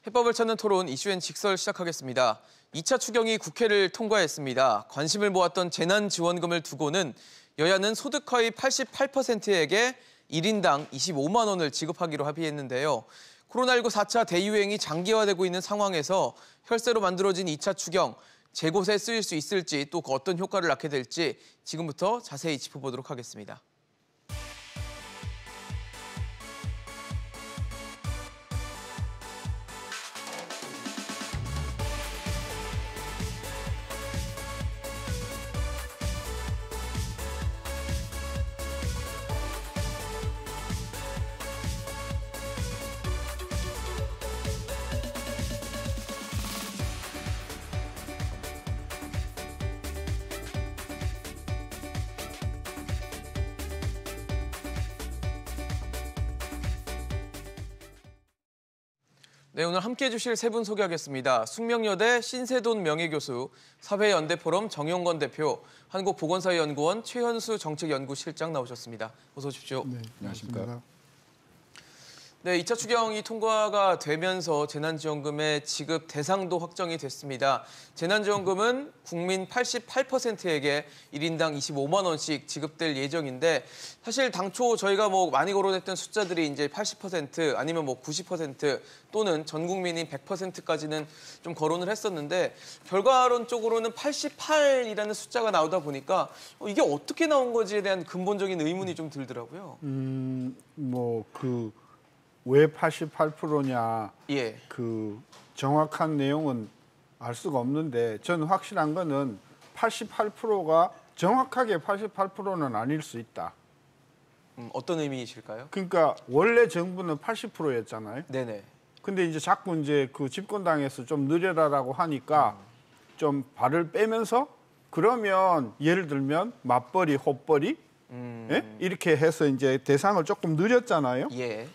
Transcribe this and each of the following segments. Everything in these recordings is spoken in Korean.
해법을 찾는 토론 이슈엔 직설 시작하겠습니다. 2차 추경이 국회를 통과했습니다. 관심을 모았던 재난지원금을 두고는 여야는 소득 하위 88%에게 1인당 25만 원을 지급하기로 합의했는데요. 코로나19 4차 대유행이 장기화되고 있는 상황에서 혈세로 만들어진 2차 추경, 제곳에 쓰일 수 있을지 또 어떤 효과를 낳게 될지 지금부터 자세히 짚어보도록 하겠습니다. 네, 오늘 함께해 주실 세 분 소개하겠습니다. 숙명여대 신세돈 명예교수, 사회연대포럼 정용건 대표, 한국보건사회연구원 최현수 정책연구실장 나오셨습니다. 어서 오십시오. 네, 안녕하십니까. 네, 2차 추경이 통과가 되면서 재난지원금의 지급 대상도 확정이 됐습니다. 재난지원금은 국민 88%에게 1인당 25만 원씩 지급될 예정인데 사실 당초 저희가 많이 거론했던 숫자들이 이제 80% 아니면 90% 또는 전 국민인 100%까지는 좀 거론을 했었는데 결과론적으로는 88이라는 숫자가 나오다 보니까 이게 어떻게 나온 건지에 대한 근본적인 의문이 좀 들더라고요. 왜 88%냐, 예. 그 정확한 내용은 알 수가 없는데 저는 확실한 거는 88%가 정확하게 88%는 아닐 수 있다. 어떤 의미이실까요? 그러니까 원래 정부는 80%였잖아요. 네네. 근데 이제 자꾸 이제 그 집권당에서 좀 느려라라고 하니까 좀 발을 빼면서 그러면 예를 들면 맞벌이, 호벌이 예? 이렇게 해서 이제 대상을 조금 늘렸잖아요. 예.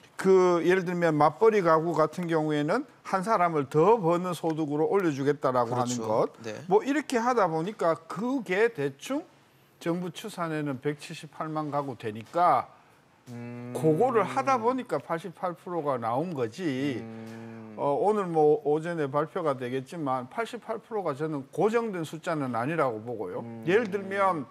예를 들면 맞벌이 가구 같은 경우에는 한 사람을 더 버는 소득으로 올려주겠다라고 그렇죠. 하는 것. 네. 이렇게 하다 보니까 그게 대충 정부 추산에는 178만 가구 되니까 그거를 하다 보니까 88%가 나온 거지. 오늘 오전에 발표가 되겠지만 88%가 저는 고정된 숫자는 아니라고 보고요. 예를 들면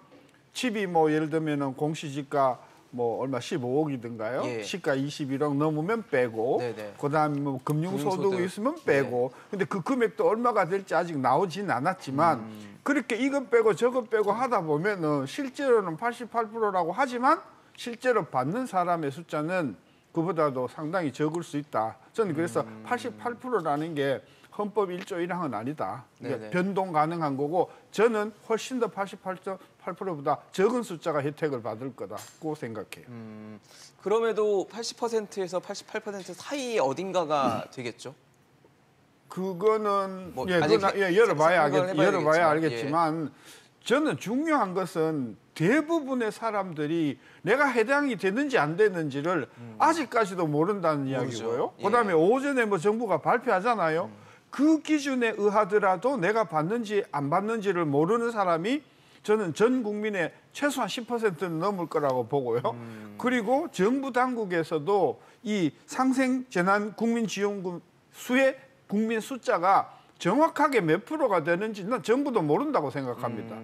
집이 예를 들면은 공시지가 얼마 15억이든가요? 예. 시가 21억 넘으면 빼고, 네네. 그다음에 금융소득이 있으면 빼고. 네. 근데 그 금액도 얼마가 될지 아직 나오진 않았지만 그렇게 이것 빼고 저것 빼고 하다 보면은 실제로는 88%라고 하지만 실제로 받는 사람의 숫자는 그보다도 상당히 적을 수 있다. 저는 그래서 88%라는 게 헌법 1조 1항은 아니다. 그러니까 변동 가능한 거고 저는 훨씬 더 88%보다 적은 숫자가 혜택을 받을 거다고 생각해요. 그럼에도 80%에서 88% 사이에 어딘가가 되겠죠? 그거는 아직 열어봐야 알겠지만 예. 저는 중요한 것은 대부분의 사람들이 내가 해당이 되는지 안 되는지를 아직까지도 모른다는 이야기고요. 예. 그다음에 오전에 정부가 발표하잖아요. 그 기준에 의하더라도 내가 받는지 안 받는지를 모르는 사람이 저는 전 국민의 최소한 10%는 넘을 거라고 보고요. 그리고 정부 당국에서도 이 상생 재난 국민 지원금 수의 국민 숫자가 정확하게 몇 프로가 되는지는 정부도 모른다고 생각합니다.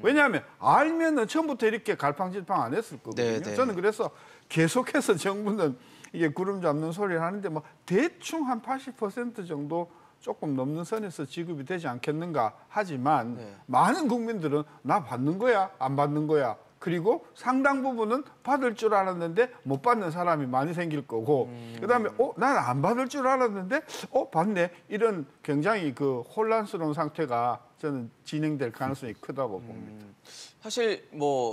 왜냐하면 알면은 처음부터 이렇게 갈팡질팡 안 했을 거거든요. 네네. 저는 그래서 계속해서 정부는 이게 구름 잡는 소리를 하는데 대충 한 80% 정도 조금 넘는 선에서 지급이 되지 않겠는가 하지만 많은 국민들은 나 받는 거야 안 받는 거야 그리고 상당 부분은 받을 줄 알았는데 못 받는 사람이 많이 생길 거고 그다음에 나는 안 받을 줄 알았는데 받네 이런 굉장히 혼란스러운 상태가 저는 진행될 가능성이 크다고 봅니다. 사실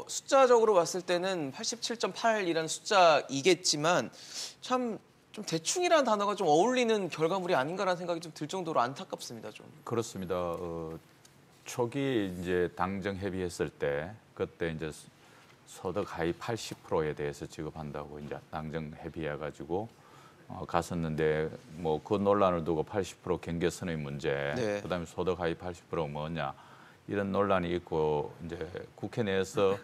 숫자적으로 봤을 때는 87.8이라는 숫자이겠지만 참 좀 대충이라는 단어가 좀 어울리는 결과물이 아닌가라는 생각이 좀 들 정도로 안타깝습니다. 좀. 그렇습니다. 초기 이제 당정 협의했을 때 그때 이제 소득 하위 80%에 대해서 지급한다고 이제 당정 협의해가지고 갔었는데 그 논란을 두고 80% 경계선의 문제, 네. 그다음에 소득 하위 80%가 뭐냐 이런 논란이 있고 이제 국회 내에서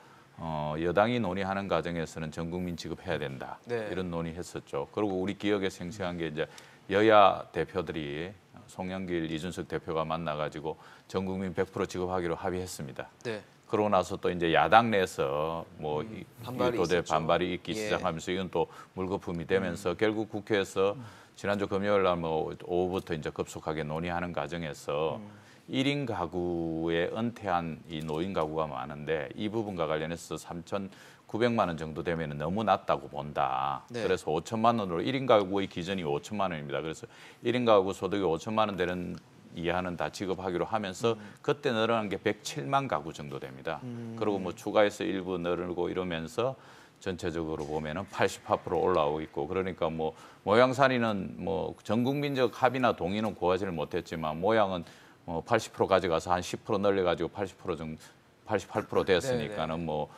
여당이 논의하는 과정에서는 전 국민 지급해야 된다. 네. 이런 논의했었죠. 그리고 우리 기억에 생생한 게 이제 여야 대표들이 송영길, 이준석 대표가 만나가지고 전 국민 100% 지급하기로 합의했습니다. 네. 그러고 나서 또 이제 야당 내에서 뭐 반발이 있기 시작하면서 이건 또 물거품이 되면서 결국 국회에서 지난주 금요일 날 뭐 오후부터 이제 급속하게 논의하는 과정에서 1인 가구에 은퇴한 이 노인 가구가 많은데 이 부분과 관련해서 3,900만 원 정도 되면 너무 낮다고 본다. 네. 그래서 5천만 원으로 1인 가구의 기준이 5천만 원입니다. 그래서 1인 가구 소득이 5천만 원 되는 이하는 다 지급하기로 하면서 그때 늘어난 게 107만 가구 정도 됩니다. 그리고 뭐 추가해서 일부 늘고 이러면서 전체적으로 보면은 88% 올라오고 있고 그러니까 뭐 모양산이는 뭐 전 국민적 합의나 동의는 구하지를 못했지만 모양은 80% 가져가서 한 10% 늘려가지고 80% 정도 88% 됐으니까는 뭐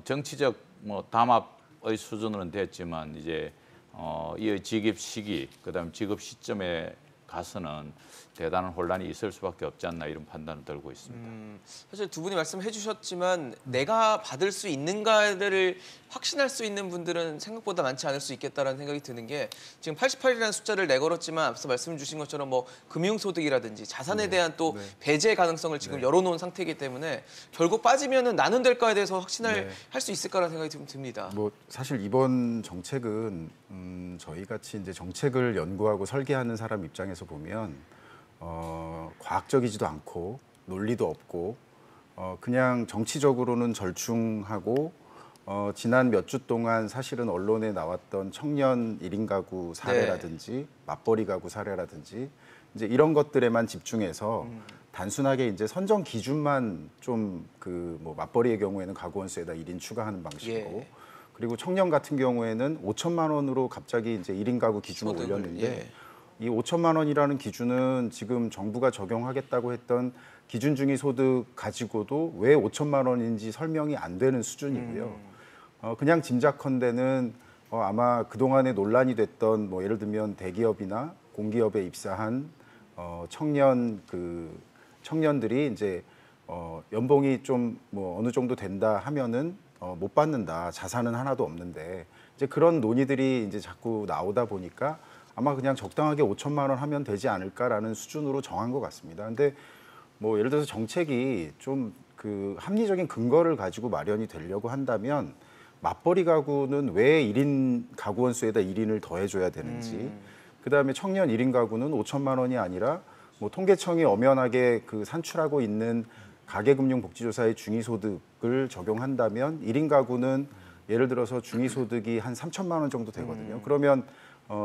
정치적 뭐 담합의 수준으로는 됐지만 이제 이 지급 시기 그다음 지급 시점에 가서는 대단한 혼란이 있을 수밖에 없지 않나 이런 판단을 들고 있습니다. 사실 두 분이 말씀해 주셨지만 내가 받을 수 있는가를 확신할 수 있는 분들은 생각보다 많지 않을 수 있겠다라는 생각이 드는 게 지금 88이라는 숫자를 내걸었지만 앞서 말씀 주신 것처럼 뭐 금융소득이라든지 자산에 대한 또 배제 가능성을 지금 열어놓은 상태이기 때문에 결국 빠지면은 나는 될까에 대해서 확신을 할 수 있을까라는 생각이 좀 듭니다. 뭐 사실 이번 정책은 저희 같이 이제 정책을 연구하고 설계하는 사람 입장에서 보면 과학적이지도 않고 논리도 없고 그냥 정치적으로는 절충하고 지난 몇 주 동안 사실은 언론에 나왔던 청년 1인 가구 사례라든지 맞벌이 가구 사례라든지 이제 이런 것들에만 집중해서 단순하게 이제 선정 기준만 좀 그 뭐 맞벌이의 경우에는 가구 원수에다 1인 추가하는 방식이고 그리고 청년 같은 경우에는 5천만 원으로 갑자기 이제 1인 가구 기준을 올렸는데 이 5천만 원이라는 기준은 지금 정부가 적용하겠다고 했던 기준 중위 소득 가지고도 왜 5천만 원인지 설명이 안 되는 수준이고요. 그냥 짐작컨대는 아마 그동안에 논란이 됐던 뭐 예를 들면 대기업이나 공기업에 입사한 청년들이 이제 연봉이 좀 뭐 어느 정도 된다 하면은 못 받는다. 자산은 하나도 없는데 이제 그런 논의들이 이제 자꾸 나오다 보니까 아마 그냥 적당하게 5천만 원 하면 되지 않을까라는 수준으로 정한 것 같습니다. 근데 뭐 예를 들어서 정책이 좀 그 합리적인 근거를 가지고 마련이 되려고 한다면 맞벌이 가구는 왜 1인 가구 원수에다 1인을 더해줘야 되는지 그다음에 청년 1인 가구는 5천만 원이 아니라 뭐 통계청이 엄연하게 그 산출하고 있는 가계금융복지조사의 중위소득을 적용한다면 1인 가구는 예를 들어서 중위소득이 한 3천만 원 정도 되거든요. 그러면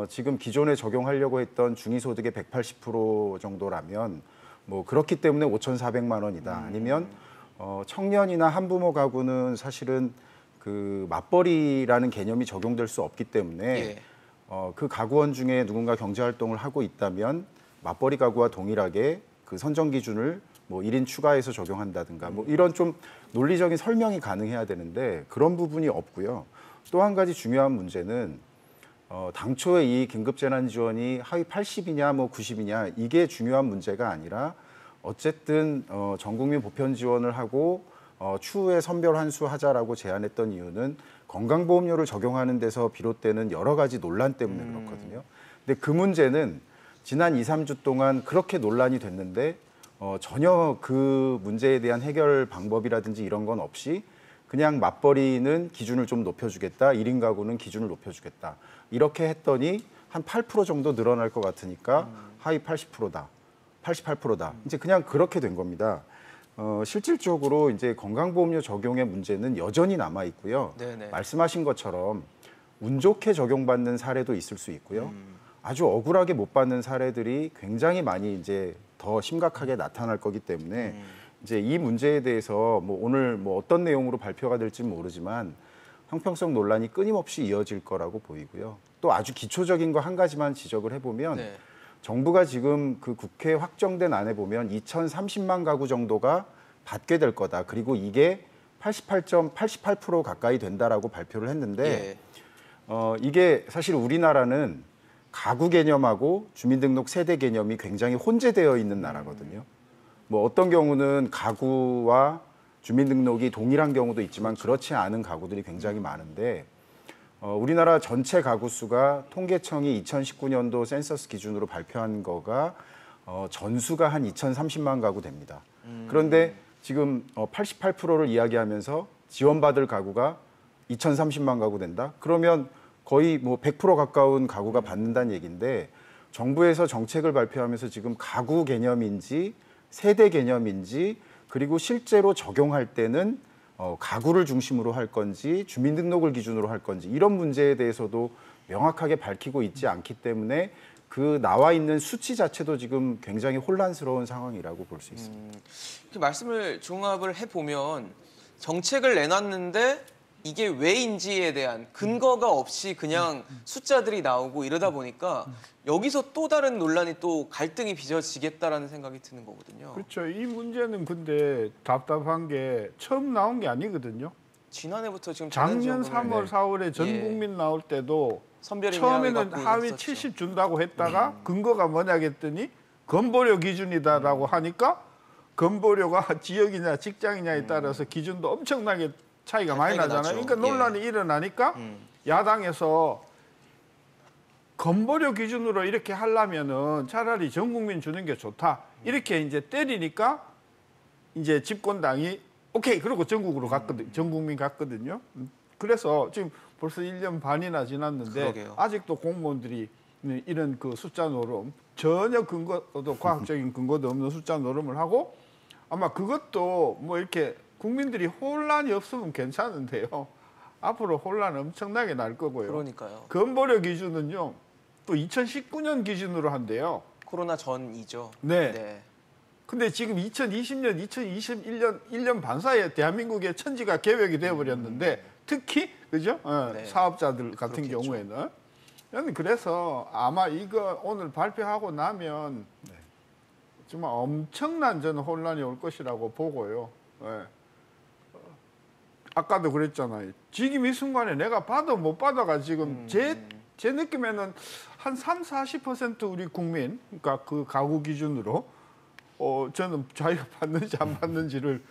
지금 기존에 적용하려고 했던 중위소득의 180% 정도라면 뭐 그렇기 때문에 5,400만 원이다. 아니면 청년이나 한부모 가구는 사실은 그 맞벌이라는 개념이 적용될 수 없기 때문에 그 가구원 중에 누군가 경제활동을 하고 있다면 맞벌이 가구와 동일하게 그 선정 기준을 뭐 1인 추가해서 적용한다든가 뭐 이런 좀 논리적인 설명이 가능해야 되는데 그런 부분이 없고요. 또 한 가지 중요한 문제는 당초에 이 긴급재난지원이 하위 80이냐 뭐 90이냐 이게 중요한 문제가 아니라 어쨌든 전국민 보편 지원을 하고 추후에 선별 환수하자라고 제안했던 이유는 건강보험료를 적용하는 데서 비롯되는 여러 가지 논란 때문에 그렇거든요. 근데 그 문제는 지난 2, 3주 동안 그렇게 논란이 됐는데 전혀 그 문제에 대한 해결 방법이라든지 이런 건 없이 그냥 맞벌이는 기준을 좀 높여주겠다, 1인 가구는 기준을 높여주겠다. 이렇게 했더니 한 8% 정도 늘어날 것 같으니까 하위 80%다, 88%다. 이제 그냥 그렇게 된 겁니다. 실질적으로 이제 건강보험료 적용의 문제는 여전히 남아 있고요. 말씀하신 것처럼 운 좋게 적용받는 사례도 있을 수 있고요. 아주 억울하게 못 받는 사례들이 굉장히 많이 이제 더 심각하게 나타날 거기 때문에 이제 이 문제에 대해서 뭐 오늘 뭐 어떤 내용으로 발표가 될지 모르지만 형평성 논란이 끊임없이 이어질 거라고 보이고요. 또 아주 기초적인 거 한 가지만 지적을 해보면 정부가 지금 그 국회에 확정된 안에 보면 2,030만 가구 정도가 받게 될 거다. 그리고 이게 88% 가까이 된다라고 발표를 했는데 이게 사실 우리나라는 가구 개념하고 주민등록 세대 개념이 굉장히 혼재되어 있는 나라거든요. 뭐 어떤 경우는 가구와 주민등록이 동일한 경우도 있지만 그렇지 않은 가구들이 굉장히 많은데 우리나라 전체 가구 수가 통계청이 2019년도 센서스 기준으로 발표한 거가 전수가 한 2,030만 가구 됩니다. 그런데 지금 88%를 이야기하면서 지원받을 가구가 2,030만 가구 된다? 그러면 거의 뭐 100% 가까운 가구가 받는다는 얘기인데 정부에서 정책을 발표하면서 지금 가구 개념인지 세대 개념인지 그리고 실제로 적용할 때는 가구를 중심으로 할 건지 주민등록을 기준으로 할 건지 이런 문제에 대해서도 명확하게 밝히고 있지 않기 때문에 그 나와 있는 수치 자체도 지금 굉장히 혼란스러운 상황이라고 볼 수 있습니다. 그 말씀을 종합을 해보면 정책을 내놨는데 이게 왜인지에 대한 근거가 없이 그냥 숫자들이 나오고 이러다 보니까 여기서 또 다른 논란이 또 갈등이 빚어지겠다라는 생각이 드는 거거든요. 그렇죠. 이 문제는 근데 답답한 게 처음 나온 게 아니거든요. 지난해부터 지금 작년 3월, 4월에 전 국민 나올 때도 처음에는 하위 70 준다고 했다가 근거가 뭐냐 했더니 건보료 기준이다라고 하니까 건보료가 지역이냐 직장이냐에 따라서 기준도 엄청나게 차이가 많이 나잖아요. 그러니까 논란이 일어나니까 야당에서 건보료 기준으로 이렇게 하려면은 차라리 전 국민 주는 게 좋다. 이렇게 이제 때리니까 이제 집권당이 오케이 그러고 전국으로 갔거든. 전 국민 갔거든요. 그래서 지금 벌써 1년 반이나 지났는데 그러게요. 아직도 공무원들이 이런 그 숫자 노름 전혀 근거도 과학적인 근거도 없는 숫자 노름을 하고 아마 그것도 뭐 이렇게 국민들이 혼란이 없으면 괜찮은데요. 앞으로 혼란 엄청나게 날 거고요. 그러니까요. 건보료 기준은요. 또 2019년 기준으로 한대요. 코로나 전이죠. 네. 근데 지금 2020년, 2021년 1년 반 사이에 대한민국의 천지가 개벽이 되어버렸는데 특히 그죠? 네. 사업자들 같은 그렇겠죠. 경우에는 저는 그래서 아마 이거 오늘 발표하고 나면 정말 엄청난 저는 혼란이 올 것이라고 보고요. 네. 아까도 그랬잖아요. 지금 이 순간에 내가 받아 못 받아가 지금 제 느낌에는 한 30-40% 우리 국민, 그러니까 그 가구 기준으로 저는 자기가 받는지 안 받는지를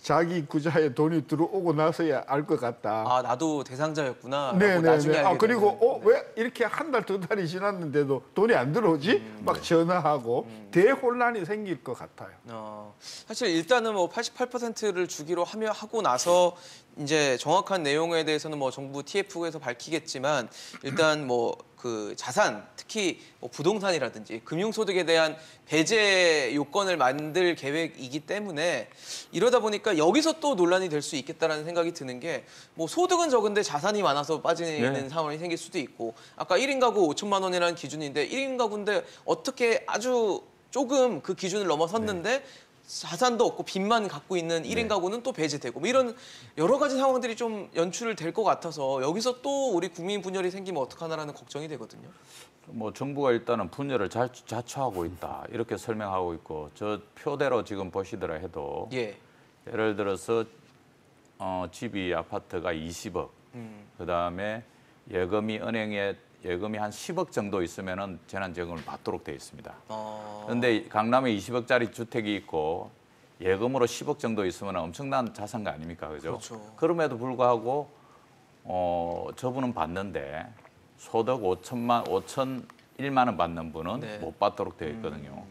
자기 구자에 돈이 들어오고 나서야 알 것 같다. 아 나도 대상자였구나. 네네네. 아 그리고 왜 이렇게 한 달 두 달이 지났는데도 돈이 안 들어오지? 막 전화하고 대혼란이 생길 것 같아요. 사실 일단은 뭐 88%를 주기로 하고 나서 이제 정확한 내용에 대해서는 뭐 정부 TF에서 밝히겠지만 일단 뭐 그 자산 특히 뭐 부동산이라든지 금융소득에 대한 배제 요건을 만들 계획이기 때문에 이러다 보니까 여기서 또 논란이 될 수 있겠다라는 생각이 드는 게 뭐 소득은 적은데 자산이 많아서 빠지는 상황이 생길 수도 있고 아까 1인 가구 5천만 원이라는 기준인데 1인 가구인데 어떻게 아주 조금 그 기준을 넘어섰는데 자산도 없고 빚만 갖고 있는 1인 가구는 또 배제되고 뭐 이런 여러 가지 상황들이 좀 연출을 될 것 같아서 여기서 또 우리 국민 분열이 생기면 어떡하나라는 걱정이 되거든요. 뭐 정부가 일단은 분열을 자초하고 있다 이렇게 설명하고 있고 저 표대로 지금 보시더라 해도 예를 들어서 집이 아파트가 20억 그다음에 은행에 예금이 한 10억 정도 있으면은 재난지원금을 받도록 되어 있습니다. 그런데 강남에 20억짜리 주택이 있고 예금으로 10억 정도 있으면 엄청난 자산가 아닙니까, 그죠? 그렇죠. 그럼에도 불구하고 저분은 받는데 소득 5,001만 원 받는 분은 못 받도록 되어 있거든요.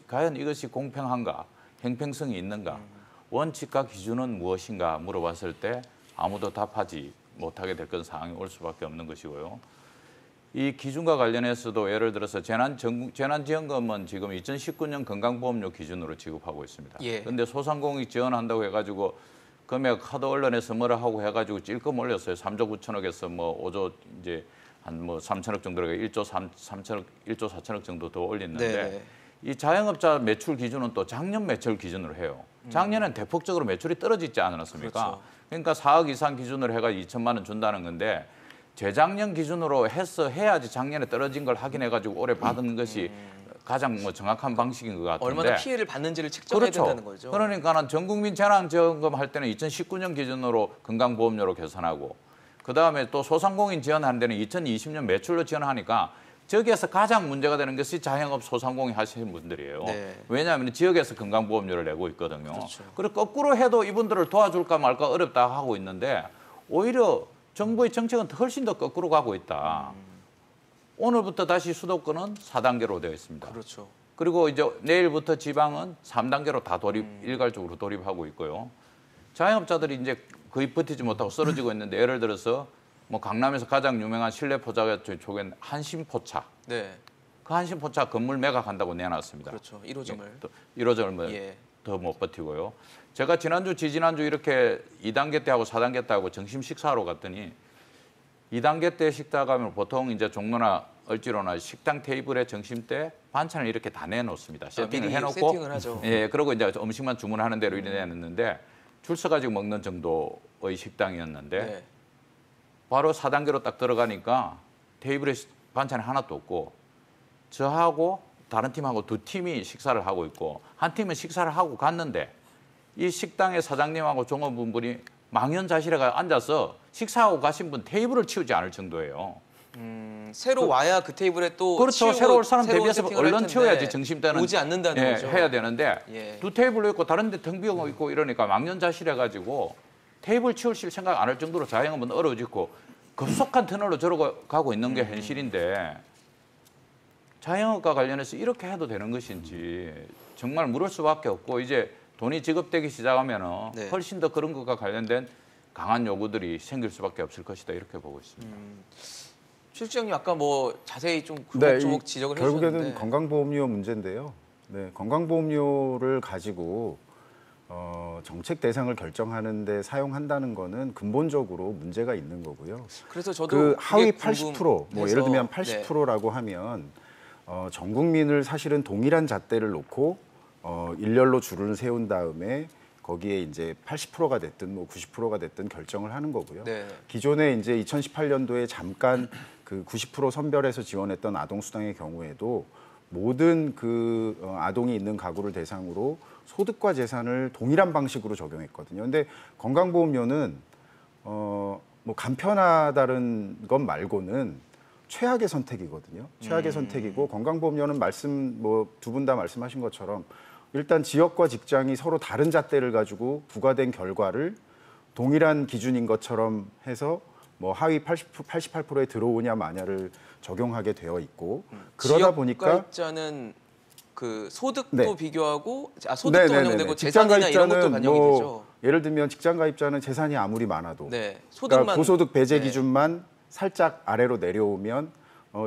과연 이것이 공평한가, 형평성이 있는가, 원칙과 기준은 무엇인가 물어봤을 때 아무도 답하지 못하게 될 그런 상황이 올 수밖에 없는 것이고요. 이 기준과 관련해서도 예를 들어서 재난지원금은 지금 2019년 건강보험료 기준으로 지급하고 있습니다. 그런데 소상공인이 지원한다고 해가지고 금액 하도 언론에서 뭐라 하고 해가지고 찔끔 올렸어요. 3조 9천억에서 뭐 5조 이제 한 뭐 3천억 정도로 1조 4천억 정도 더 올렸는데 이 자영업자 매출 기준은 또 작년 매출 기준으로 해요. 작년엔 대폭적으로 매출이 떨어지지 않았습니까? 그러니까 4억 이상 기준으로 해가지고 2천만 원 준다는 건데 재작년 기준으로 해야지 작년에 떨어진 걸 확인해가지고 올해 받은 것이 가장 뭐 정확한 방식인 것 같은데 얼마나 피해를 받는지를 측정해야 된다는 거죠. 그러니까는 전국민 재난지원금 할 때는 2019년 기준으로 건강보험료로 계산하고 그다음에 또 소상공인 지원하는 데는 2020년 매출로 지원하니까 저기에서 가장 문제가 되는 것이 자영업 소상공인 하시는 분들이에요. 왜냐하면 지역에서 건강보험료를 내고 있거든요. 그리고 거꾸로 해도 이분들을 도와줄까 말까 어렵다 하고 있는데 오히려 정부의 정책은 훨씬 더 거꾸로 가고 있다. 오늘부터 다시 수도권은 4단계로 되어 있습니다. 그렇죠. 그리고 이제 내일부터 지방은 3단계로 다 일괄적으로 돌입하고 있고요. 자영업자들이 이제 거의 버티지 못하고 쓰러지고 있는데 예를 들어서 뭐 강남에서 가장 유명한 실내 포차 쪽엔 한신포차. 네. 그 한신포차 건물 매각한다고 내놨습니다. 그렇죠. 1호점을. 1호점을 예. 더 못 버티고요. 제가 지난주, 지지난주 이렇게 2단계 때 하고 4단계 때 하고 점심 식사하러 갔더니 2단계 때 식당 가면 보통 이제 종로나 을지로나 식당 테이블에 점심 때 반찬을 이렇게 다 내놓습니다. 세팅을 해놓고 세팅을 하죠. 예, 그리고 이제 음식만 주문하는 대로 이렇게 내놓는데 줄 서가지고 먹는 정도의 식당이었는데 네. 바로 4단계로 딱 들어가니까 테이블에 반찬이 하나도 없고 저하고 다른 팀하고 두 팀이 식사를 하고 있고 한 팀은 식사를 하고 갔는데 이 식당의 사장님하고 종업원분이 망연자실해 앉아서 식사하고 가신 분 테이블을 치우지 않을 정도예요. 새로 와야 그 테이블에 또 그렇죠. 새로 올 사람 대비해서 얼른 치워야지 점심 때는 오지 않는다는 거죠. 해야 되는데 예. 두 테이블로 있고 다른 데 텅 비어 있고 이러니까 망연자실해 가지고 테이블 치우실 생각 안 할 정도로 자영업은 얼어붙고 급속한 터널로 들어가고 있는 게 현실인데 자영업과 관련해서 이렇게 해도 되는 것인지 정말 물을 수밖에 없고 이제 돈이 지급되기 시작하면 네. 훨씬 더 그런 것과 관련된 강한 요구들이 생길 수밖에 없을 것이다 이렇게 보고 있습니다. 실장님 아까 뭐 자세히 좀 네, 조목조목 지적을 결국에는 해주셨는데 건강보험료 문제인데요. 네, 건강보험료를 가지고 정책 대상을 결정하는 데 사용한다는 거는 근본적으로 문제가 있는 거고요. 그래서 저도 그 하위 그게 80%, 뭐 예를 들면 80%라고 하면 전 국민을 사실은 동일한 잣대를 놓고 일렬로 줄을 세운 다음에 거기에 이제 80%가 됐든 뭐 90%가 됐든 결정을 하는 거고요. 네. 기존에 이제 2018년도에 잠깐 그 90% 선별해서 지원했던 아동수당의 경우에도 모든 그 아동이 있는 가구를 대상으로 소득과 재산을 동일한 방식으로 적용했거든요. 근데 건강보험료는 뭐 간편하다는 것 말고는 최악의 선택이거든요. 최악의 선택이고 건강보험료는 뭐 두 분 다 말씀하신 것처럼 일단 지역과 직장이 서로 다른 잣대를 가지고 부과된 결과를 동일한 기준인 것처럼 해서 뭐 하위 88%에 들어오냐 마냐를 적용하게 되어 있고 그러다 보니까 지역가입자는 그 소득도 네. 비교하고 소득도 반영되고 직장가입자는 재산이나 이런 것도 반영이 뭐 되죠. 예를 들면 직장가입자는 재산이 아무리 많아도 네. 소득만 그러니까 고소득 배제 네. 기준만 살짝 아래로 내려오면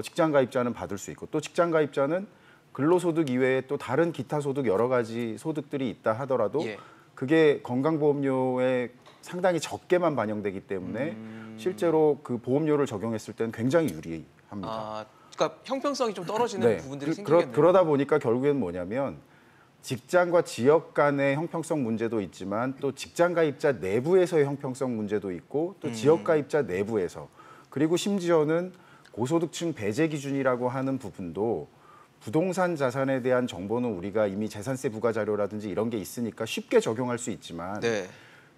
직장가입자는 받을 수 있고 또 직장가입자는 근로소득 이외에 또 다른 기타 소득 여러 가지 소득들이 있다 하더라도 예. 그게 건강보험료에 상당히 적게만 반영되기 때문에 실제로 그 보험료를 적용했을 때는 굉장히 유리합니다. 아, 그러니까 형평성이 좀 떨어지는 부분들이 생기겠네요. 그러다 보니까 결국엔 뭐냐면 직장과 지역 간의 형평성 문제도 있지만 또 직장가입자 내부에서의 형평성 문제도 있고 또 지역가입자 내부에서 그리고 심지어는 고소득층 배제 기준이라고 하는 부분도 부동산 자산에 대한 정보는 우리가 이미 재산세 부과 자료라든지 이런 게 있으니까 쉽게 적용할 수 있지만 네.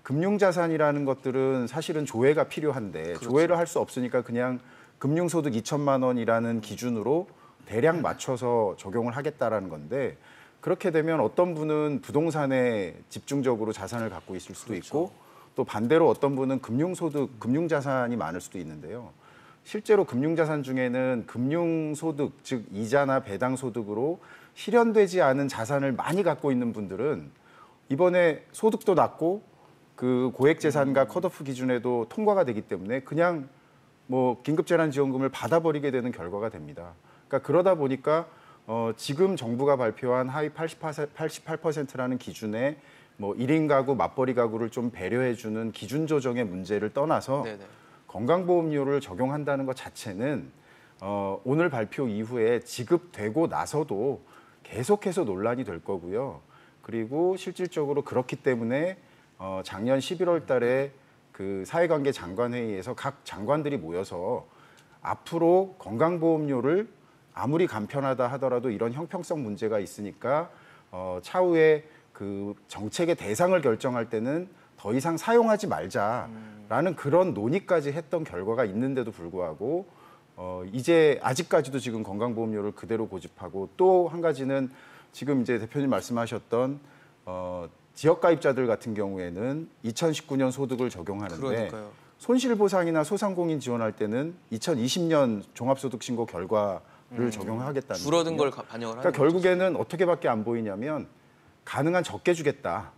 금융자산이라는 것들은 사실은 조회가 필요한데 그렇죠. 조회를 할 수 없으니까 그냥 금융소득 2천만 원이라는 기준으로 대략 맞춰서 적용을 하겠다라는 건데 그렇게 되면 어떤 분은 부동산에 집중적으로 자산을 갖고 있을 수도 그렇죠. 있고 또 반대로 어떤 분은 금융소득, 금융자산이 많을 수도 있는데요. 실제로 금융자산 중에는 금융소득, 즉 이자나 배당소득으로 실현되지 않은 자산을 많이 갖고 있는 분들은 이번에 소득도 낮고 그 고액재산과 컷오프 기준에도 통과가 되기 때문에 그냥 뭐 긴급재난지원금을 받아버리게 되는 결과가 됩니다. 그러니까 그러다 보니까 지금 정부가 발표한 하위 88%라는 기준에 뭐 1인 가구, 맞벌이 가구를 좀 배려해주는 기준 조정의 문제를 떠나서 네네. 건강보험료를 적용한다는 것 자체는 오늘 발표 이후에 지급되고 나서도 계속해서 논란이 될 거고요. 그리고 실질적으로 그렇기 때문에 작년 11월 달에 그 사회관계 장관회의에서 각 장관들이 모여서 앞으로 건강보험료를 아무리 간편하다 하더라도 이런 형평성 문제가 있으니까 차후에 그 정책의 대상을 결정할 때는 더 이상 사용하지 말자라는 그런 논의까지 했던 결과가 있는데도 불구하고 이제 아직까지도 지금 건강보험료를 그대로 고집하고 또 한 가지는 지금 이제 대표님 말씀하셨던 지역가입자들 같은 경우에는 2019년 소득을 적용하는데 그러니까요. 손실보상이나 소상공인 지원할 때는 2020년 종합소득신고 결과를 적용하겠다는 줄어든 거거든요. 걸 반영을 하는 그러니까 결국에는 어떻게밖에 안 보이냐면 가능한 적게 주겠다.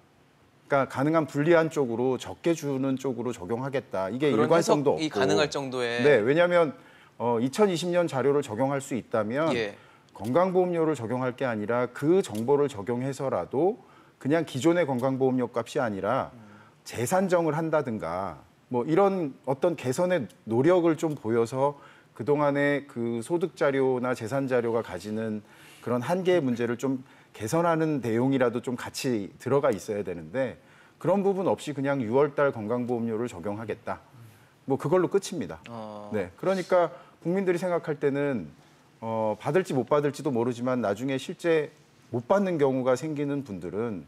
그러니까 가능한 불리한 쪽으로 적게 주는 쪽으로 적용하겠다. 이게 그런 일관성도 없고. 해석이 가능할 정도의 네, 왜냐하면 2020년 자료를 적용할 수 있다면 예. 건강보험료를 적용할 게 아니라 그 정보를 적용해서라도 그냥 기존의 건강보험료 값이 아니라 재산정을 한다든가 뭐 이런 어떤 개선의 노력을 좀 보여서 그동안의 그 소득 자료나 재산 자료가 가지는 그런 한계의 문제를 좀 개선하는 내용이라도 좀 같이 들어가 있어야 되는데 그런 부분 없이 그냥 6월 달 건강보험료를 적용하겠다. 뭐 그걸로 끝입니다. 네. 그러니까 국민들이 생각할 때는 받을지 못 받을지도 모르지만 나중에 실제 못 받는 경우가 생기는 분들은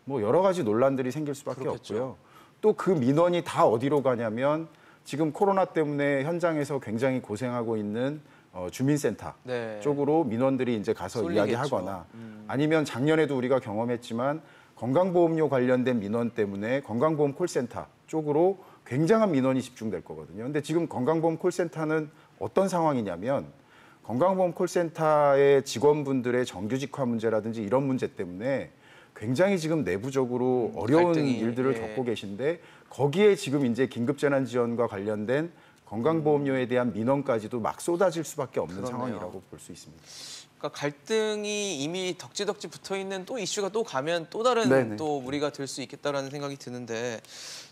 뭐 여러 가지 논란들이 생길 수밖에 그렇겠죠. 없고요. 또 그 민원이 다 어디로 가냐면 지금 코로나 때문에 현장에서 굉장히 고생하고 있는 주민센터 네. 쪽으로 민원들이 이제 가서 쏠리겠죠. 이야기하거나 아니면 작년에도 우리가 경험했지만 건강보험료 관련된 민원 때문에 건강보험 콜센터 쪽으로 굉장한 민원이 집중될 거거든요. 근데 지금 건강보험 콜센터는 어떤 상황이냐면 건강보험 콜센터의 직원분들의 정규직화 문제라든지 이런 문제 때문에 굉장히 지금 내부적으로 어려운 갈등이, 일들을 예. 겪고 계신데 거기에 지금 이제 긴급재난지원과 관련된 건강보험료에 대한 민원까지도 막 쏟아질 수밖에 없는 그렇네요. 상황이라고 볼 수 있습니다. 그러니까 갈등이 이미 덕지덕지 붙어 있는 또 이슈가 또 가면 또 다른 네네. 또 무리가 될 수 있겠다라는 생각이 드는데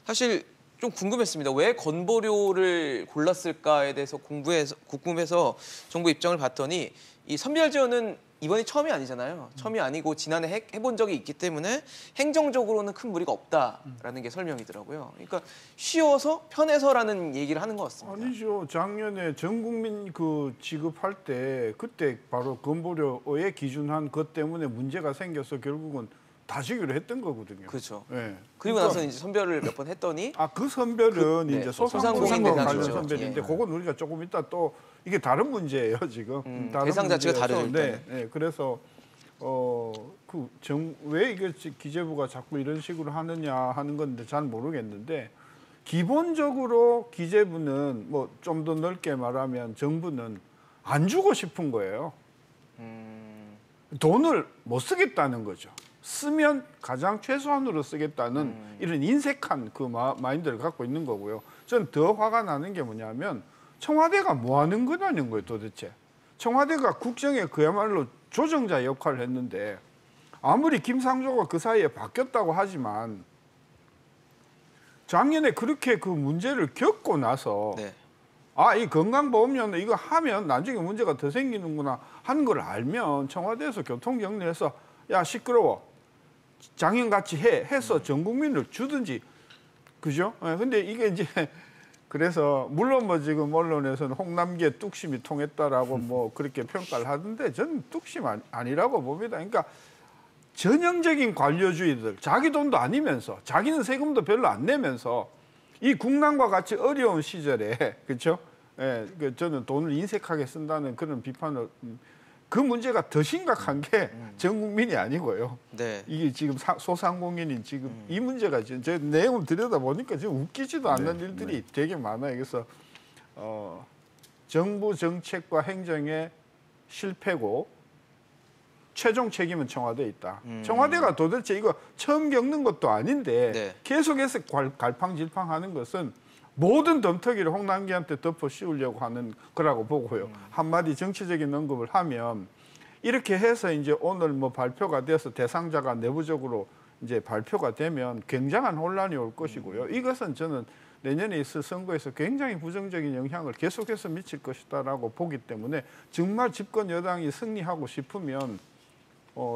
사실 좀 궁금했습니다. 왜 건보료를 골랐을까에 대해서 궁금해서 정부 입장을 봤더니 이 선별 지원은 이번이 처음이 아니잖아요. 처음이 아니고 지난해 해본 적이 있기 때문에 행정적으로는 큰 무리가 없다라는 게 설명이더라고요. 그러니까 쉬워서 편해서라는 얘기를 하는 것 같습니다. 아니죠. 작년에 전 국민 그 지급할 때 그때 바로 건보료에 기준한 것 때문에 문제가 생겨서 결국은 다 주기로 했던 거거든요. 그렇죠. 예. 그리고 그러니까 나서 이제 선별을 몇 번 했더니 그 선별은 네, 이제 소상공인 소상공인 관련 대상이죠. 선별인데 예. 그건 우리가 조금 이따 또 이게 다른 문제예요 지금. 다른 대상 자체가 문제여서. 다르죠, 일단은. 네, 그래서 왜 이게 기재부가 자꾸 이런 식으로 하느냐 하는 건데 잘 모르겠는데 기본적으로 기재부는 뭐 좀 더 넓게 말하면 정부는 안 주고 싶은 거예요. 돈을 못 쓰겠다는 거죠. 쓰면 가장 최소한으로 쓰겠다는 이런 인색한 그 마인드를 갖고 있는 거고요. 저는 더 화가 나는 게 뭐냐면 청와대가 뭐 하는 거냐는 거예요, 도대체. 청와대가 국정에 그야말로 조정자 역할을 했는데 아무리 김상조가 그 사이에 바뀌었다고 하지만 작년에 그렇게 그 문제를 겪고 나서 네. 이 건강보험료는 이거 하면 나중에 문제가 더 생기는구나 하는 걸 알면 청와대에서 교통정리해서 야 시끄러워 장인같이 해서 전 국민을 주든지 그죠? 근데 이게 이제 그래서 물론 뭐 지금 언론에서는 홍남기의 뚝심이 통했다라고 뭐 그렇게 평가를 하던데 저는 뚝심 아니라고 봅니다. 그러니까 전형적인 관료주의들 자기 돈도 아니면서 자기는 세금도 별로 안 내면서 이 국난과 같이 어려운 시절에 그렇죠? 예, 저는 돈을 인색하게 쓴다는 그런 비판을 그 문제가 더 심각한 게 전 국민이 아니고요. 네. 이게 지금 소상공인이 지금 이 문제가 지금 제 내용을 들여다 보니까 지금 웃기지도 않는 일들이 되게 많아요. 그래서 정부 정책과 행정의 실패고 최종 책임은 청와대에 있다. 청와대가 도대체 이거 처음 겪는 것도 아닌데 네. 계속해서 갈팡질팡하는 것은 모든 덤터기를 홍남기한테 덮어 씌우려고 하는 거라고 보고요. 한마디 정치적인 언급을 하면 이렇게 해서 이제 오늘 뭐 발표가 돼서 대상자가 내부적으로 이제 발표가 되면 굉장한 혼란이 올 것이고요. 이것은 저는 내년에 있을 선거에서 굉장히 부정적인 영향을 계속해서 미칠 것이다라고 보기 때문에 정말 집권 여당이 승리하고 싶으면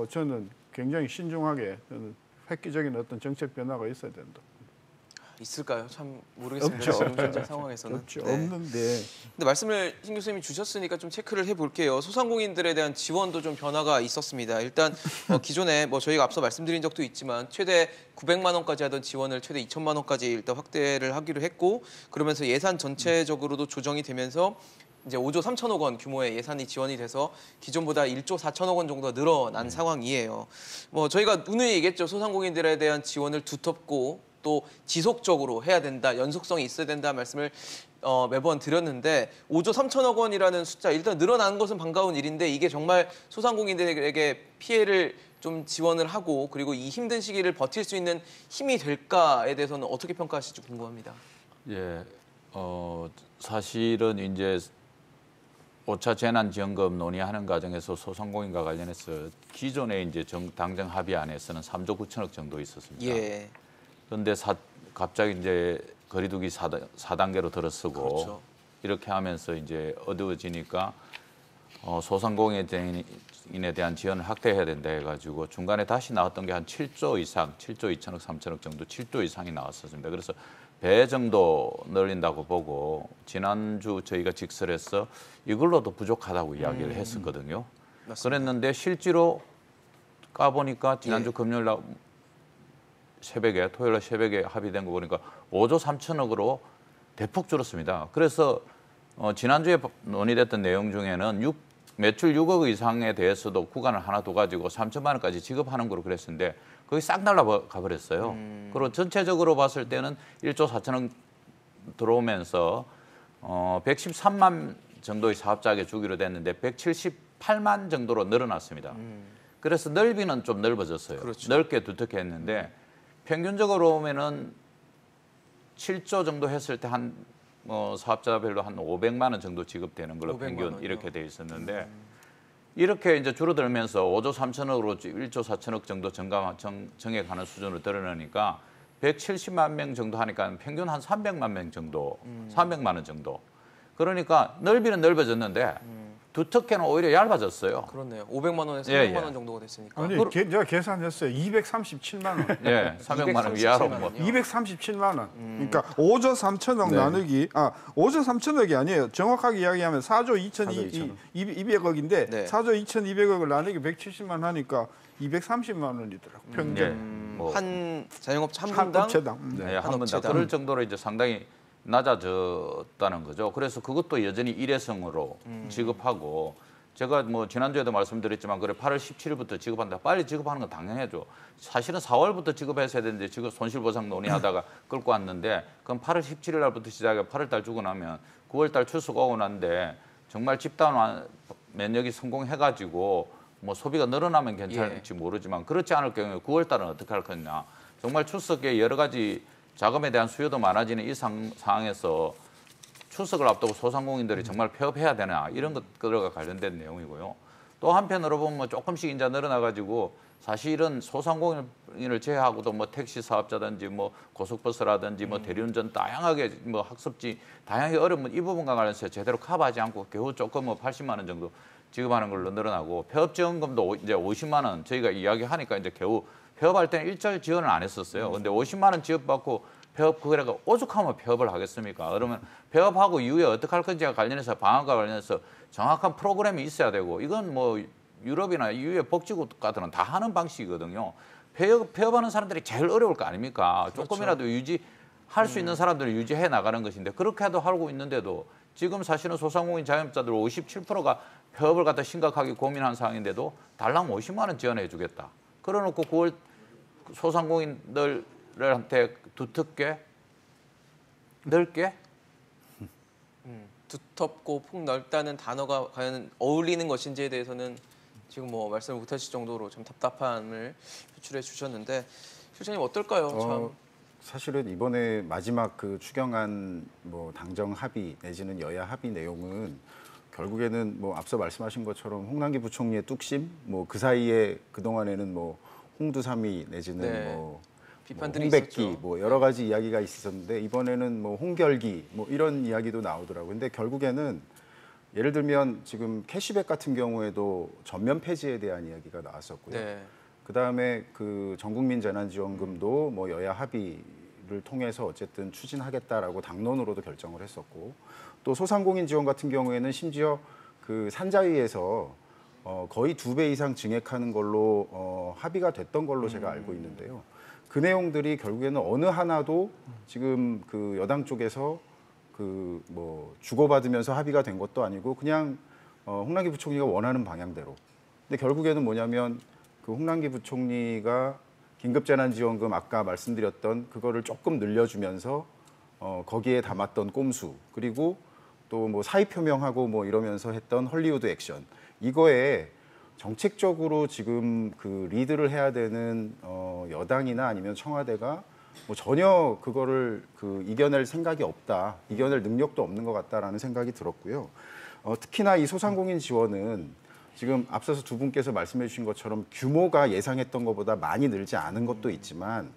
저는 굉장히 신중하게 저는 획기적인 어떤 정책 변화가 있어야 된다. 있을까요? 참 모르겠습니다. 없죠. 지금 현재 상황에서는. 그렇죠. 네. 없는데 근데 말씀을 신 교수님이 주셨으니까 좀 체크를 해볼게요. 소상공인들에 대한 지원도 좀 변화가 있었습니다. 일단 기존에 뭐 저희가 앞서 말씀드린 적도 있지만 최대 900만 원까지 하던 지원을 최대 2천만 원까지 일단 확대를 하기로 했고 그러면서 예산 전체적으로도 조정이 되면서 이제 5조 3천억 원 규모의 예산이 지원이 돼서 기존보다 1조 4천억 원 정도 늘어난 상황이에요. 뭐 저희가 누누이 얘기했죠. 소상공인들에 대한 지원을 두텁고 또 지속적으로 해야 된다, 연속성이 있어야 된다 말씀을 매번 드렸는데 5조 3천억 원이라는 숫자 일단 늘어나는 것은 반가운 일인데 이게 정말 소상공인들에게 피해를 좀 지원을 하고 그리고 이 힘든 시기를 버틸 수 있는 힘이 될까에 대해서는 어떻게 평가하실지 궁금합니다. 예, 사실은 이제 5차 재난지원금 논의하는 과정에서 소상공인과 관련해서 기존에 이제 당정 합의안에서는 3조 9천억 정도 있었습니다. 예. 그런데 갑자기 이제 거리두기 4단계로 들어서고 그렇죠. 이렇게 하면서 이제 어두워지니까 소상공인에 대한 지원을 확대해야 된다 해가지고 중간에 다시 나왔던 게 한 7조 이상, 7조 2천억, 3천억 정도, 7조 이상이 나왔었습니다. 그래서 배 정도 늘린다고 보고 지난주 저희가 직설해서 이걸로도 부족하다고 이야기를 했었거든요. 맞습니다. 그랬는데 실제로 까보니까 지난주 금요일 날 새벽에 토요일 날 새벽에 합의된 거 보니까 5조 3천억으로 대폭 줄었습니다. 그래서 지난주에 논의됐던 내용 중에는 매출 6억 이상에 대해서도 구간을 하나 둬가지고 3천만 원까지 지급하는 거로 그랬었는데 거기 싹 날아가 버렸어요. 그리고 전체적으로 봤을 때는 1조 4천억 들어오면서 113만 정도의 사업자에게 주기로 됐는데 178만 정도로 늘어났습니다. 그래서 넓이는 좀 넓어졌어요. 그렇죠. 넓게 두텁게 했는데 평균적으로 보면은 7조 정도 했을 때 한 사업자별로 한 500만 원 정도 지급되는 걸로 500만 평균 원이요? 이렇게 돼 있었는데 이렇게 이제 줄어들면서 5조 3천억으로 1조 4천억 정도 정액하는 수준으로 늘어나니까 170만 명 정도 하니까 평균 한 300만 명 정도, 300만 원 정도. 그러니까 넓이는 넓어졌는데 두텁게는 오히려 얇아졌어요. 그렇네요. 500만 원에서 예, 300만 예. 원 정도가 됐으니까. 아니 제가 계산했어요. 237만 원. 예, 300만 원 위아로 뭐. 237만 원. 그러니까 5조 3천억 네. 나누기 5조 3천억이 아니에요. 정확하게 이야기하면 4조 2,200억인데 네. 4조 2,200억을 나누기 170만 하니까 230만 원이더라고요. 평균. 예, 뭐 한 자영업자 한 한 분당 업체당. 네, 한 한 번 다 업체당. 그럴 정도로 이제 상당히 낮아졌다는 거죠. 그래서 그것도 여전히 일회성으로 지급하고 제가 뭐 지난주에도 말씀드렸지만 그래 8월 17일부터 지급한다. 빨리 지급하는 건 당연하죠. 사실은 4월부터 지급했어야 되는데 지금 손실보상 논의하다가 끌고 왔는데 그럼 8월 17일 날부터 시작해 8월 달 주고 나면 9월 달 출석 오고 난데 정말 집단 면역이 성공해가지고 뭐 소비가 늘어나면 괜찮을지 모르지만 그렇지 않을 경우에 9월 달은 어떻게 할 거냐. 정말 출석에 여러 가지 자금에 대한 수요도 많아지는 이 상황에서 출석을 앞두고 소상공인들이 정말 폐업해야 되나 이런 것들과 관련된 내용이고요. 또 한편으로 보면 뭐 조금씩 이제 늘어나가지고 사실은 소상공인을 제외하고도 뭐 택시 사업자든지 뭐 고속버스라든지 뭐 대리운전 다양하게 뭐 학습지 다양하게 어려운 이 부분과 관련해서 제대로 커버하지 않고 겨우 조금 뭐 80만 원 정도 지급하는 걸로 늘어나고 폐업지원금도 이제 50만 원 저희가 이야기하니까 이제 겨우 폐업할 때는 일절 지원을 안 했었어요. 근데 50만 원 지급받고 폐업 그래가 오죽하면 폐업을 하겠습니까? 그러면 폐업하고 이후에 어떻게 할 건지와 관련해서 방안과 관련해서 정확한 프로그램이 있어야 되고 이건 뭐 유럽이나 EU의 복지국가들은 다 하는 방식이거든요. 폐업하는 사람들이 제일 어려울 거 아닙니까? 그렇죠. 조금이라도 유지할 수 있는 사람들을 유지해 나가는 것인데 그렇게도 하고 있는데도 지금 사실은 소상공인 자영업자들 57%가 폐업을 갖다 심각하게 고민한 상황인데도 달랑 50만 원 지원해 주겠다. 그래놓고 9월 소상공인들한테 두텁게 넓게 두텁고 폭넓다는 단어가 과연 어울리는 것인지에 대해서는 지금 뭐 말씀을 못하실 정도로 좀 답답함을 표출해 주셨는데 실장님 어떨까요? 참. 사실은 이번에 마지막 그 추경안 뭐 당정 합의 내지는 여야 합의 내용은 결국에는 뭐 앞서 말씀하신 것처럼 홍남기 부총리의 뚝심 뭐 그 사이에 그 동안에는 뭐 홍두삼위 내지는 네. 뭐 비판들이 홍백기 있었죠. 뭐 여러 가지 이야기가 있었는데 이번에는 뭐 홍결기 뭐 이런 이야기도 나오더라고요. 근데 결국에는 예를 들면 지금 캐시백 같은 경우에도 전면 폐지에 대한 이야기가 나왔었고요. 네. 그다음에 그 전국민 재난지원금도 뭐 여야 합의를 통해서 어쨌든 추진하겠다라고 당론으로도 결정을 했었고 또 소상공인 지원 같은 경우에는 심지어 그 산자위에서 거의 2배 이상 증액하는 걸로 합의가 됐던 걸로 제가 알고 있는데요. 그 내용들이 결국에는 어느 하나도 지금 그 여당 쪽에서 그 뭐 주고받으면서 합의가 된 것도 아니고 그냥 홍남기 부총리가 원하는 방향대로. 근데 결국에는 뭐냐면 그 홍남기 부총리가 긴급재난지원금 아까 말씀드렸던 그거를 조금 늘려주면서 거기에 담았던 꼼수 그리고 또 뭐 사의 표명하고 뭐 이러면서 했던 헐리우드 액션 이거에 정책적으로 지금 그 리드를 해야 되는 여당이나 아니면 청와대가 뭐 전혀 그거를 이겨낼 생각이 없다, 이겨낼 능력도 없는 것 같다라는 생각이 들었고요. 특히나 이 소상공인 지원은 지금 앞서서 두 분께서 말씀해 주신 것처럼 규모가 예상했던 것보다 많이 늘지 않은 것도 있지만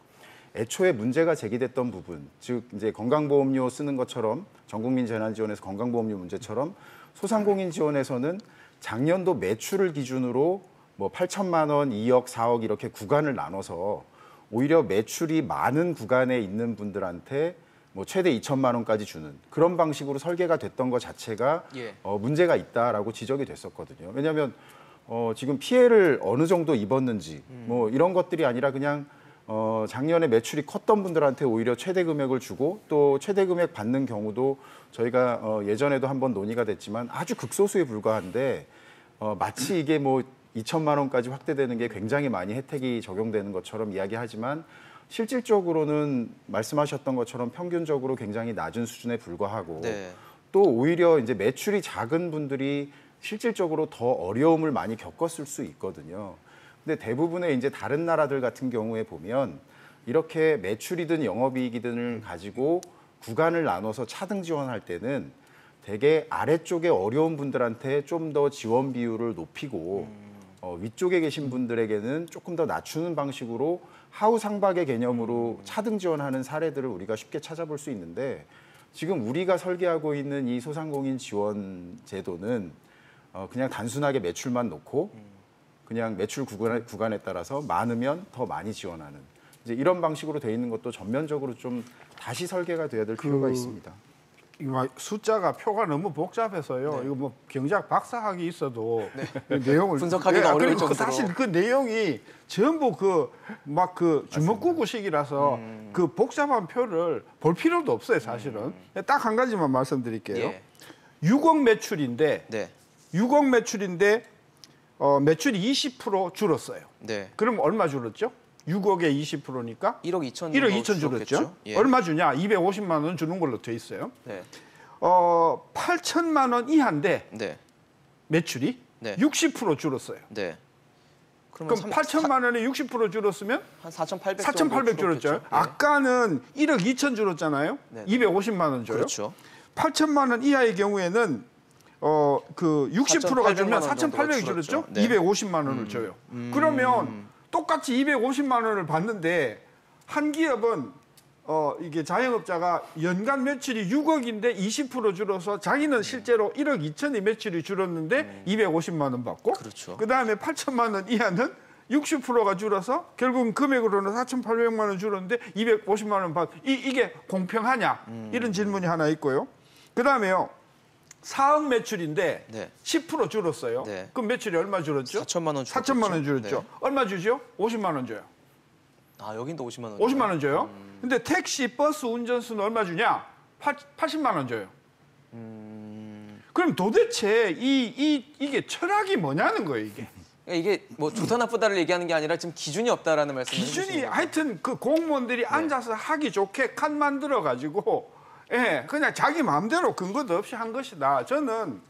애초에 문제가 제기됐던 부분, 즉 이제 건강보험료 쓰는 것처럼 전국민 재난지원에서 건강보험료 문제처럼 소상공인 지원에서는 작년도 매출을 기준으로 뭐 8천만 원, 2억, 4억 이렇게 구간을 나눠서 오히려 매출이 많은 구간에 있는 분들한테 뭐 최대 2천만 원까지 주는 그런 방식으로 설계가 됐던 것 자체가 문제가 있다라고 지적이 됐었거든요. 왜냐하면 지금 피해를 어느 정도 입었는지 뭐 이런 것들이 아니라 그냥 작년에 매출이 컸던 분들한테 오히려 최대 금액을 주고 또 최대 금액 받는 경우도 저희가 예전에도 한번 논의가 됐지만 아주 극소수에 불과한데 마치 이게 뭐 2천만 원까지 확대되는 게 굉장히 많이 혜택이 적용되는 것처럼 이야기하지만 실질적으로는 말씀하셨던 것처럼 평균적으로 굉장히 낮은 수준에 불과하고 또 오히려 이제 매출이 작은 분들이 실질적으로 더 어려움을 많이 겪었을 수 있거든요. 근데 대부분의 이제 다른 나라들 같은 경우에 보면 이렇게 매출이든 영업이익이든을 가지고 구간을 나눠서 차등 지원할 때는 되게 아래쪽에 어려운 분들한테 좀 더 지원 비율을 높이고 위쪽에 계신 분들에게는 조금 더 낮추는 방식으로 하우 상박의 개념으로 차등 지원하는 사례들을 우리가 쉽게 찾아볼 수 있는데 지금 우리가 설계하고 있는 이 소상공인 지원 제도는 그냥 단순하게 매출만 놓고 그냥 매출 구간에 따라서 많으면 더 많이 지원하는 이제 이런 방식으로 돼 있는 것도 전면적으로 좀 다시 설계가 돼야 될 필요가 있습니다. 숫자가 표가 너무 복잡해서요. 이거 뭐 경제학 박사학위 있어도 내용을 분석하기가 어려울 정도로. 사실 그 내용이 전부 그 주먹구구식이라서 그 복잡한 표를 볼 필요도 없어요, 사실은. 딱 한 가지만 말씀드릴게요. 6억 매출인데 6억 매출인데 매출이 20% 줄었어요. 그럼 얼마 줄었죠? 6억에 20%니까 1억 2천 1억 2천 줄었죠. 얼마 주냐? 250만 원 주는 걸로 돼 있어요. 8천만 원 이하인데 매출이 60% 줄었어요. 그럼 8천만 원에 60% 줄었으면 한 4,800 4,800 줄었죠. 아까는 1억 2천 줄었잖아요. 250만 원 줘요. 그렇죠. 8천만 원 이하의 경우에는 그 60%가 줄면 4,800이 줄었죠. 250만 원을 줘요. 그러면 똑같이 250만 원을 받는데 한 기업은 이게 자영업자가 연간 매출이 6억인데 20% 줄어서 자기는 실제로 1억 2천이 매출이 줄었는데 250만 원 받고 그다음에 8천만 원 이하는 60%가 줄어서 결국은 금액으로는 4,800만 원 줄었는데 250만 원 받. 이게 공평하냐? 이런 질문이 하나 있고요. 그다음에요. 4억 매출인데 10% 줄었어요. 그럼 매출이 얼마 줄었죠? 4천만 원 줄었죠. 4천만 원 줄었죠. 얼마 주죠? 50만 원 줘요. 아, 여긴도 50만 원. 50만 원 줘요. 근데 택시, 버스 운전수는 얼마 주냐? 80만 원 줘요. 그럼 도대체 이게 철학이 뭐냐는 거예요, 이게. 이게 뭐 좋다 나쁘다를 얘기하는 게 아니라 지금 기준이 없다라는 말씀을 해주시는 기준이 거죠. 하여튼 그 공무원들이 앉아서 하기 좋게 칸 만들어 가지고 그냥 자기 마음대로 근거도 없이 한 것이다. 저는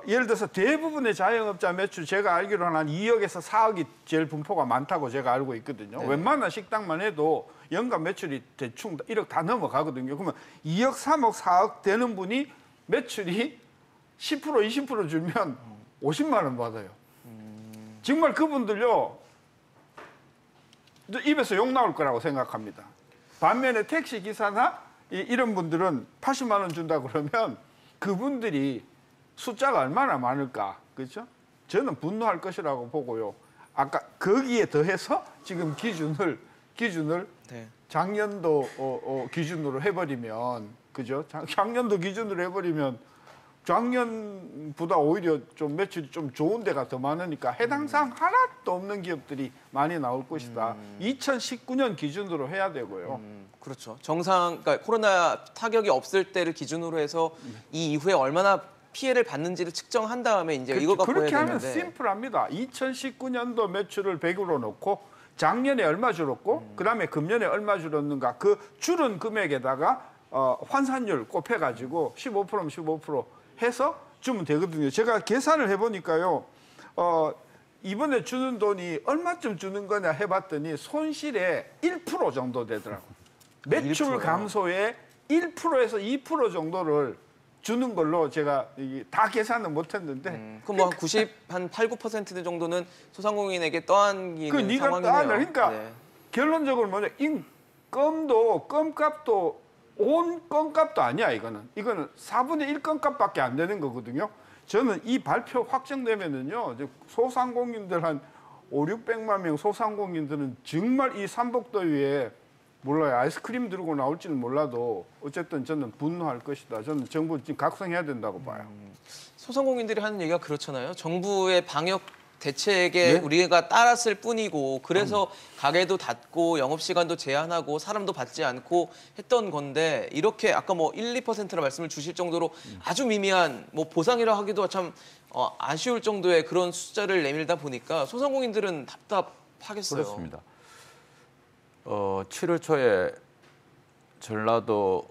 예를 들어서 대부분의 자영업자 매출 제가 알기로는 한 2억에서 4억이 제일 분포가 많다고 제가 알고 있거든요. 웬만한 식당만 해도 연간 매출이 대충 1억 다 넘어가거든요. 그러면 2억, 3억, 4억 되는 분이 매출이 10%, 20% 줄면 50만 원 받아요. 정말 그분들요. 입에서 욕 나올 거라고 생각합니다. 반면에 택시 기사나 이런 분들은 80만 원 준다 그러면 그분들이 숫자가 얼마나 많을까, 그렇죠? 저는 분노할 것이라고 보고요. 아까 거기에 더해서 지금 기준을 작년도 기준으로 해버리면, 그죠? 작년도 기준으로 해버리면 작년보다 오히려 좀 매출이 좀 좋은 데가 더 많으니까 해당 사항 하나도 없는 기업들이 많이 나올 것이다. 2019년 기준으로 해야 되고요. 그렇죠. 그러니까 코로나 타격이 없을 때를 기준으로 해서 이 이후에 얼마나 피해를 받는지를 측정한 다음에 이제 이거 갖고 해야 되는데. 그렇게 하면 심플합니다. 2019년도 매출을 100으로 놓고 작년에 얼마 줄었고 그다음에 금년에 얼마 줄었는가 그 줄은 금액에다가 환산율 곱해가지고 15%면 15% 해서 주면 되거든요. 제가 계산을 해보니까요. 이번에 주는 돈이 얼마쯤 주는 거냐 해봤더니 손실의 1% 정도 되더라고요. 매출 1%요? 감소의 1%에서 2% 정도를 주는 걸로 제가 다 계산은 못했는데 그럼 뭐 8, 9% 정도는 소상공인에게 떠안기는 그 네가 상황이네요. 떠안을 그러니까 네. 결론적으로 뭐냐 껌값도 온 껌값도 아니야 이거는 4분의 1 껌값밖에 안 되는 거거든요. 저는 이 발표 확정되면은요 이제 소상공인들 한 500~600만 명 소상공인들은 정말 이 삼복더위에 몰라요. 아이스크림 들고 나올지는 몰라도 어쨌든 저는 분노할 것이다. 저는 정부 지금 각성해야 된다고 봐요. 소상공인들이 하는 얘기가 그렇잖아요. 정부의 방역 대책에 네? 우리가 따랐을 뿐이고 그래서 가게도 닫고 영업시간도 제한하고 사람도 받지 않고 했던 건데 이렇게 아까 뭐 1, 2%라 말씀을 주실 정도로 아주 미미한 뭐 보상이라 하기도 참 아쉬울 정도의 그런 숫자를 내밀다 보니까 소상공인들은 답답하겠어요. 그렇습니다. 7월 초에 전라도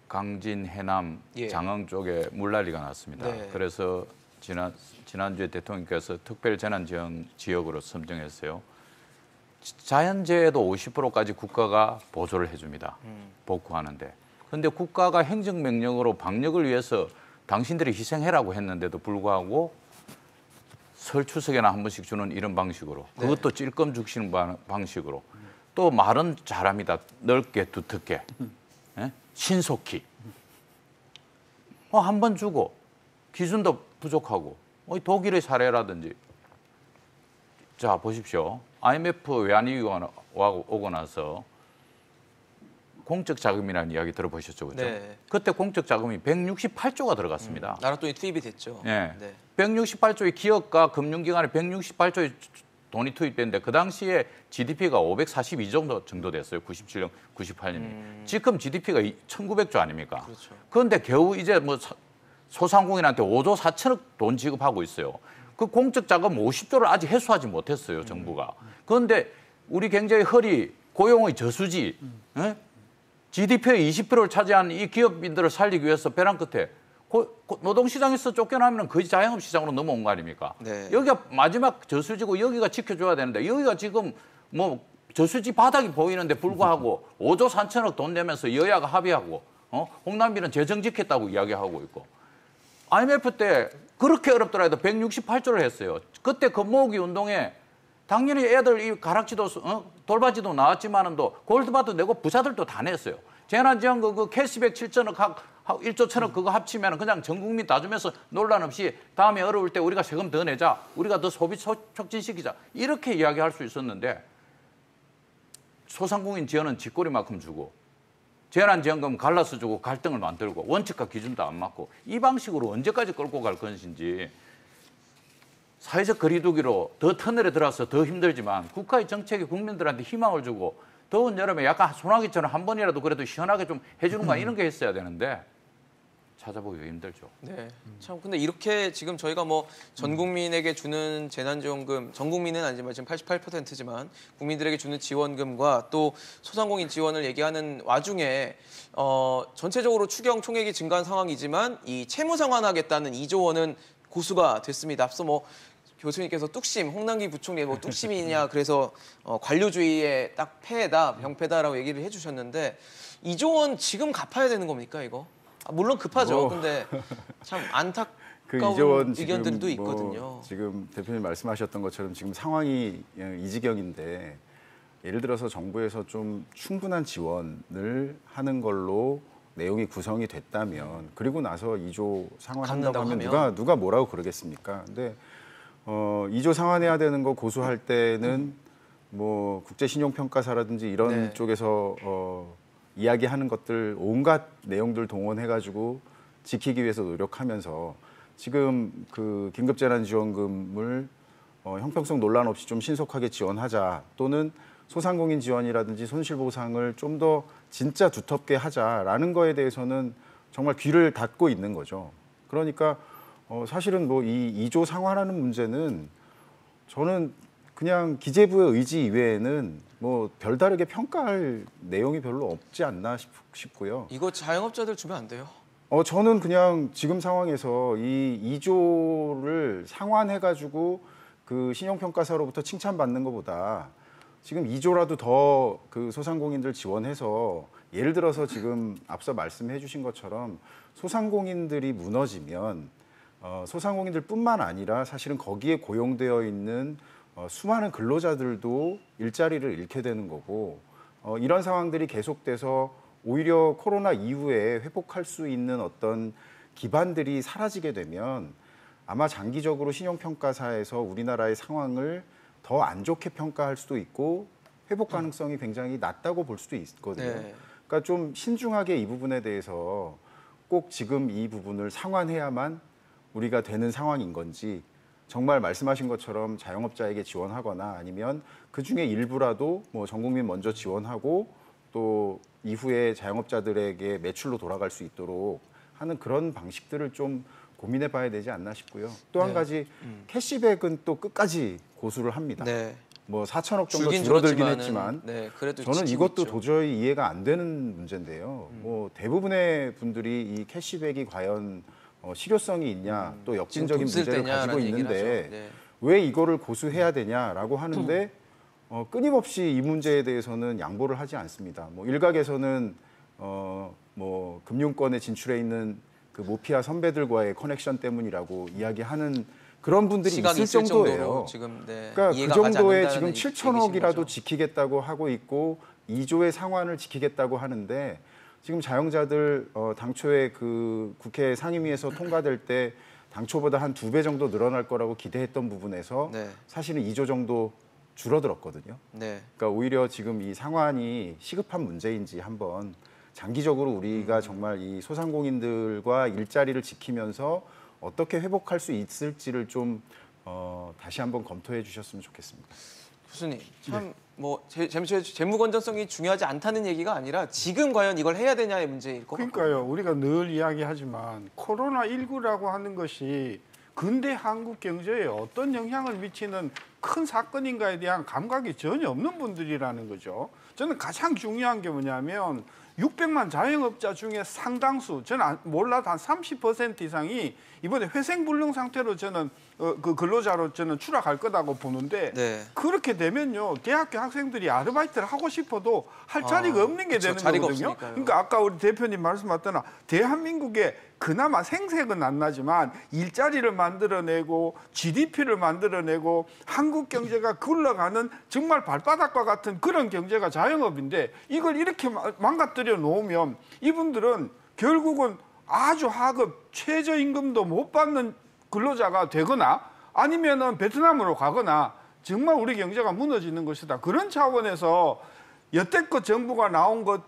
강진, 해남, 예. 장흥 쪽에 물난리가 났습니다. 네. 그래서 지난주에 대통령께서 특별 재난 지역으로 선정했어요. 자연재해도 50%까지 국가가 보조를 해줍니다. 복구하는데. 그런데 국가가 행정명령으로 방역을 위해서 당신들이 희생해라고 했는데도 불구하고 설 추석에나 한 번씩 주는 이런 방식으로 그것도 찔끔 죽시는 방식으로 또 말은 잘합니다. 넓게 두텁게 예? 신속히 한 번 주고 기준도 부족하고 독일의 사례라든지 자 보십시오. IMF 외환위기가 오고 나서 공적 자금이라는 이야기 들어보셨죠, 그렇죠? 네. 그때 공적 자금이 168조가 들어갔습니다. 나라 돈이 투입이 됐죠. 네. 네. 168조의 기업과 금융기관에 168조의 돈이 투입됐는데 그 당시에 GDP가 542 정도 됐어요. 97년, 98년이. 지금 GDP가 1900조 아닙니까? 그렇죠. 그런데 겨우 이제 뭐 소상공인한테 5조 4천억 돈 지급하고 있어요. 그 공적 자금 50조를 아직 해소하지 못했어요, 정부가. 그런데 우리 경제의 허리, 고용의 저수지, GDP의 20%를 차지한 이 기업인들을 살리기 위해서 벼랑 끝에 노동시장에서 쫓겨나면 거의 자영업시장으로 넘어온 거 아닙니까? 네. 여기가 마지막 저수지고 여기가 지켜줘야 되는데 여기가 지금 뭐 저수지 바닥이 보이는데 불구하고 5조 3천억 돈 내면서 여야가 합의하고 홍남기는 재정 지켰다고 이야기하고 있고 IMF 때 그렇게 어렵더라도 168조를 했어요. 그때 금모으기 운동에 당연히 애들 이 가락지도 돌바지도 나왔지만은도 골드바도 내고 부자들도 다 냈어요. 재난지원금 그 캐시백 7천억 1조 천억 그거 합치면 그냥 전 국민 다 주면서 논란 없이 다음에 어려울 때 우리가 세금 더 내자. 우리가 더 소비 촉진시키자. 이렇게 이야기할 수 있었는데 소상공인 지원은 쥐꼬리만큼 주고 재난지원금 갈라서 주고 갈등을 만들고 원칙과 기준도 안 맞고 이 방식으로 언제까지 끌고 갈 것인지 사회적 거리두기로 더 터널에 들어와서 더 힘들지만 국가의 정책이 국민들한테 희망을 주고 더운 여름에 약간 소나기처럼 한 번이라도 그래도 시원하게 좀 해주는 거 이런 게 했어야 되는데 찾아보기가 힘들죠. 네. 참 근데 이렇게 지금 저희가 뭐 전 국민에게 주는 재난지원금, 전 국민은 아니지만 지금 88%지만 국민들에게 주는 지원금과 또 소상공인 지원을 얘기하는 와중에 전체적으로 추경 총액이 증가한 상황이지만 이 채무 상환하겠다는 2조 원은 고수가 됐습니다. 앞서 뭐 교수님께서 뚝심, 홍남기 부총리 뭐 뚝심이냐 그래서 관료주의의 딱 폐해다, 병폐다라고 얘기를 해주셨는데 2조 원 지금 갚아야 되는 겁니까 이거? 물론 급하죠. 근데 참 안타까운 그 이재원 의견들도 지금 있거든요. 지금 대표님 말씀하셨던 것처럼 지금 상황이 이 지경인데 예를 들어서 정부에서 좀 충분한 지원을 하는 걸로 내용이 구성이 됐다면 그리고 나서 2조 상환한다고 하면 누가 뭐라고 그러겠습니까? 근데 2조 상환해야 되는 거 고수할 때는 뭐 국제신용평가사라든지 이런 네. 쪽에서 이야기하는 것들 온갖 내용들 동원해가지고 지키기 위해서 노력하면서 지금 그 긴급재난지원금을 형평성 논란 없이 좀 신속하게 지원하자 또는 소상공인 지원이라든지 손실보상을 좀 더 진짜 두텁게 하자라는 거에 대해서는 정말 귀를 닫고 있는 거죠. 그러니까 사실은 뭐 이 2조 상환하는 문제는 저는 그냥 기재부의 의지 이외에는 뭐 별다르게 평가할 내용이 별로 없지 않나 싶고요. 이거 자영업자들 주면 안 돼요? 저는 그냥 지금 상황에서 이 2조를 상환해가지고 그 신용평가사로부터 칭찬받는 것보다 지금 2조라도 더 그 소상공인들 지원해서 예를 들어서 지금 앞서 말씀해 주신 것처럼 소상공인들이 무너지면 소상공인들뿐만 아니라 사실은 거기에 고용되어 있는 수많은 근로자들도 일자리를 잃게 되는 거고 이런 상황들이 계속돼서 오히려 코로나 이후에 회복할 수 있는 어떤 기반들이 사라지게 되면 아마 장기적으로 신용평가사에서 우리나라의 상황을 더 안 좋게 평가할 수도 있고 회복 가능성이 굉장히 낮다고 볼 수도 있거든요. 네. 그러니까 좀 신중하게 이 부분에 대해서 꼭 지금 이 부분을 상환해야만 우리가 되는 상황인 건지 정말 말씀하신 것처럼 자영업자에게 지원하거나 아니면 그중에 일부라도 뭐 전 국민 먼저 지원하고 또 이후에 자영업자들에게 매출로 돌아갈 수 있도록 하는 그런 방식들을 좀 고민해 봐야 되지 않나 싶고요. 또 한 가지 캐시백은 또 끝까지 고수를 합니다. 네. 뭐 4천억 정도 줄긴 줄어들긴 줄었지만은, 했지만 네, 그래도 저는 지키고 이것도 있죠. 도저히 이해가 안 되는 문제인데요. 뭐 대부분의 분들이 이 캐시백이 과연 실효성이 있냐 또 역진적인 돈 쓸 문제를 때냐라는 가지고 얘기를 있는데 하죠. 네. 왜 이거를 고수해야 되냐라고 하는데 끊임없이 이 문제에 대해서는 양보를 하지 않습니다. 뭐 일각에서는 뭐 금융권에 진출해 있는 그 모피아 선배들과의 커넥션 때문이라고 이야기하는 그런 분들이 시각이 있을 있을 정도예요. 정도로 지금 네, 그러니까 그 이해가 가지 정도에 않는다는 지금 얘기신 7천억이라도 거죠. 지키겠다고 하고 있고 2조의 상환을 지키겠다고 하는데 지금 자영자들 당초에 그 국회 상임위에서 통과될 때 당초보다 한 2배 정도 늘어날 거라고 기대했던 부분에서 네. 사실은 2조 정도 줄어들었거든요. 네. 그러니까 오히려 지금 이 상환이 시급한 문제인지 한번 장기적으로 우리가 정말 이 소상공인들과 일자리를 지키면서 어떻게 회복할 수 있을지를 좀 다시 한번 검토해 주셨으면 좋겠습니다. 교수님, 참 뭐 재무 건전성이 중요하지 않다는 얘기가 아니라 지금 과연 이걸 해야 되냐의 문제일 것 같아요. 그러니까요. 우리가 늘 이야기하지만 코로나19라고 하는 것이 근대 한국 경제에 어떤 영향을 미치는 큰 사건인가에 대한 감각이 전혀 없는 분들이라는 거죠. 저는 가장 중요한 게 뭐냐면 600만 자영업자 중에 상당수, 저는 몰라도 한 30% 이상이 이번에 회생불능 상태로 저는 그 근로자로 저는 추락할 거라고 보는데 네. 그렇게 되면요 대학교 학생들이 아르바이트를 하고 싶어도 할 자리가 없는 게 그쵸, 되는 자리가 거거든요. 없으니까요. 그러니까 아까 우리 대표님 말씀하셨잖아. 대한민국에 그나마 생색은 안 나지만 일자리를 만들어내고 GDP를 만들어내고 한국 경제가 굴러가는 정말 발바닥과 같은 그런 경제가 자영업인데 이걸 이렇게 망가뜨려 놓으면 이분들은 결국은 아주 하급 최저임금도 못 받는 근로자가 되거나 아니면은 베트남으로 가거나 정말 우리 경제가 무너지는 것이다. 그런 차원에서 여태껏 정부가 나온 것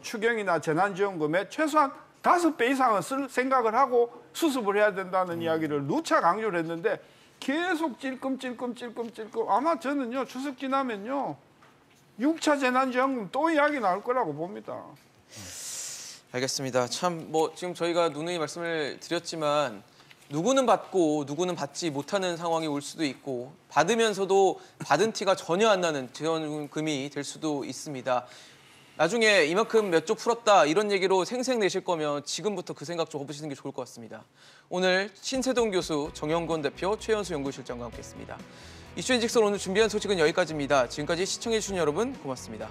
추경이나 재난지원금에 최소한 5배 이상은 쓸 생각을 하고 수습을 해야 된다는 이야기를 누차 강조를 했는데 계속 찔끔 아마 저는요 추석 지나면요 6차 재난지원금 또 이야기 나올 거라고 봅니다. 알겠습니다. 참 뭐 지금 저희가 누누이 말씀을 드렸지만 누구는 받고 누구는 받지 못하는 상황이 올 수도 있고 받으면서도 받은 티가 전혀 안 나는 지원금이 될 수도 있습니다. 나중에 이만큼 몇 조 풀었다 이런 얘기로 생색 내실 거면 지금부터 그 생각 좀 해보시는 게 좋을 것 같습니다. 오늘 신세동 교수, 정영권 대표, 최연수 연구실장과 함께했습니다. 이슈앤직설 오늘 준비한 소식은 여기까지입니다. 지금까지 시청해주신 여러분 고맙습니다.